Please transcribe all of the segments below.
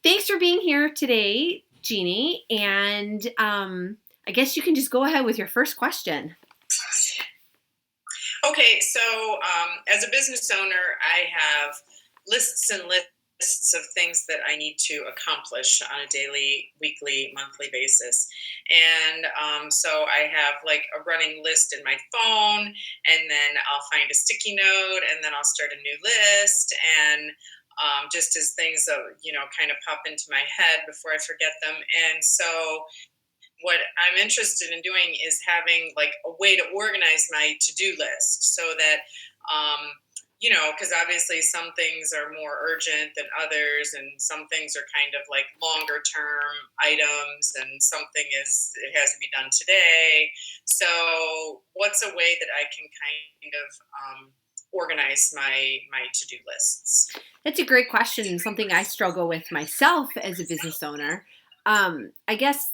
thanks for being here today, Jeannie. And I guess you can just go ahead with your first question. Okay, so as a business owner, I have lists and lists of things that I need to accomplish on a daily, weekly, monthly basis. And so I have like a running list in my phone, and then I'll find a sticky note, and then I'll start a new list. And just as things, kind of pop into my head before I forget them. And so what I'm interested in doing is having like a way to organize my to-do list so that, because obviously some things are more urgent than others, and some things are kind of like longer term items, and something it has to be done today. So what's a way that I can kind of organize my to-do lists? That's a great question, and something I struggle with myself as a business owner. I guess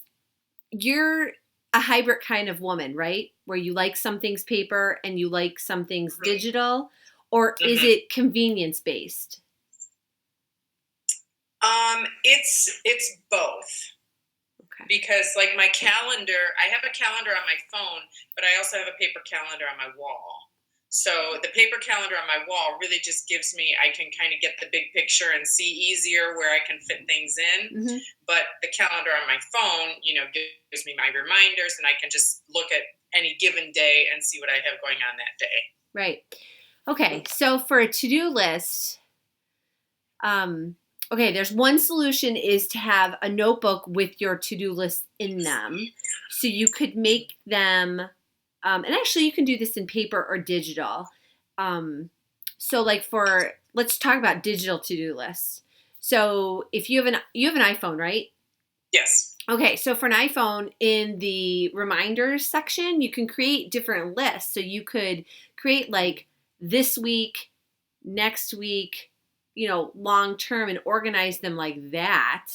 you're a hybrid kind of woman, right? Where you like some things paper and you like some things digital, or is it convenience based? It's both. Okay. Because like my calendar, I have a calendar on my phone, but I also have a paper calendar on my wall. So the paper calendar on my wall really just gives me, I can kind of get the big picture and see easier where I can fit things in. Mm-hmm. But the calendar on my phone, gives me my reminders, and I can just look at any given day and see what I have going on that day. Right. Okay. So for a to-do list, there's one solution is to have a notebook with your to-do list in them. So you could make them, and actually you can do this in paper or digital. So like let's talk about digital to-do lists. So if you have an iPhone, right? Yes. Okay. So for an iPhone, in the reminders section, you can create different lists. So you could create like this week, next week, long term, and organize them like that.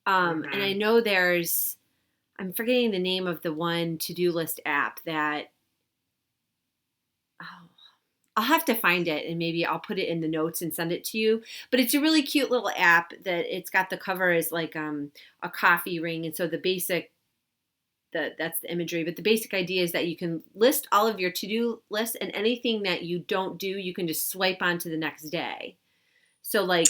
And I know I'm forgetting the name of the one to-do list app that, I'll have to find it, and maybe I'll put it in the notes and send it to you. But it's a really cute little app that it's got the cover as like a coffee ring. And so that's the imagery. But the basic idea is that you can list all of your to-do lists, and anything that you don't do, you can just swipe on to the next day. So like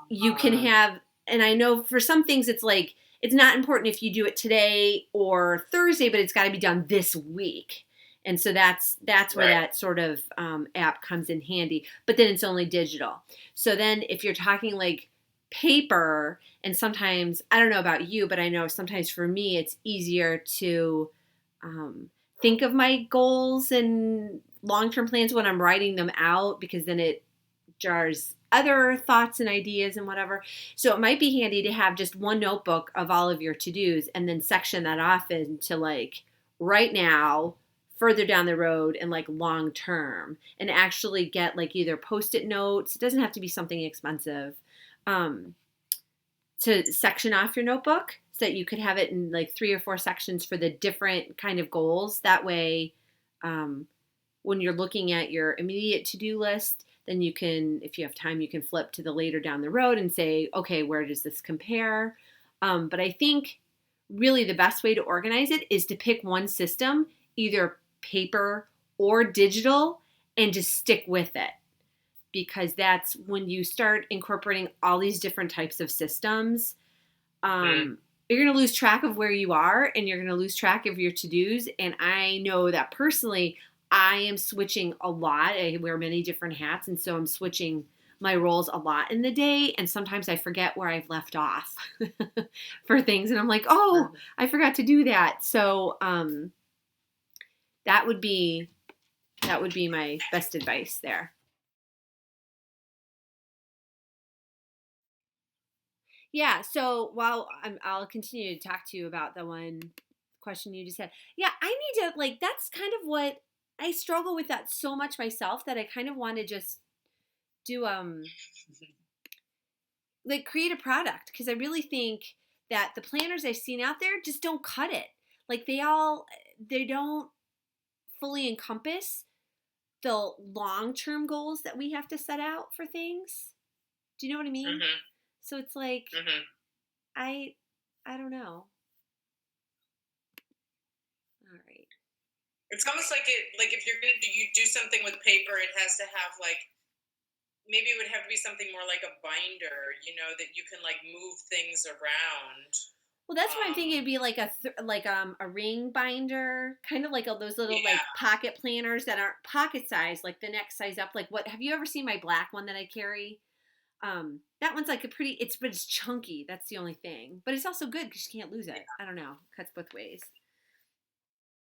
you can have, and I know for some things it's like, it's not important if you do it today or Thursday, but it's got to be done this week. And so that's where that sort of app comes in handy. But then it's only digital. So then if you're talking like paper, and sometimes, I don't know about you, but I know sometimes for me it's easier to think of my goals and long-term plans when I'm writing them out, because then it jars other thoughts and ideas and whatever. So it might be handy to have just one notebook of all of your to-dos, and then section that off into like right now, further down the road, and like long term, and actually get like either Post-it notes. It doesn't have to be something expensive, to section off your notebook so that you could have it in like 3 or 4 sections for the different kind of goals. That way, when you're looking at your immediate to-do list, then you can, if you have time, you can flip to the later down the road and say, okay, where does this compare? But I think really the best way to organize it is to pick one system, either paper or digital, and just stick with it. Because that's when you start incorporating all these different types of systems, you're going to lose track of where you are, and you're going to lose track of your to-dos. And I know that personally, I am switching a lot. I wear many different hats, and so I'm switching my roles a lot in the day, and sometimes I forget where I've left off for things, and I'm like, oh, I forgot to do that. So that would be my best advice there. Yeah, so while I'll continue to talk to you about the one question you just had. Yeah, I need to, like, that's kind of what I struggle with, that so much myself, that I kind of want to just do like create a product, because I really think that the planners I've seen out there just don't cut it. Like they don't fully encompass the long-term goals that we have to set out for things. Do you know what I mean? Mm-hmm. So it's like Hmm. I I don't know. All right. It's almost like if you're gonna you do something with paper, it has to have like maybe it would have to be something more like a binder, that you can like move things around. Well, that's what I'm thinking. Um, It'd be like a ring binder, kind of like all those little yeah, like pocket planners that aren't pocket size, like the next size up. Like what? Have you ever seen my black one that I carry? That one's like a pretty. But it's chunky. That's the only thing. But it's also good because you can't lose it. I don't know. Cuts both ways.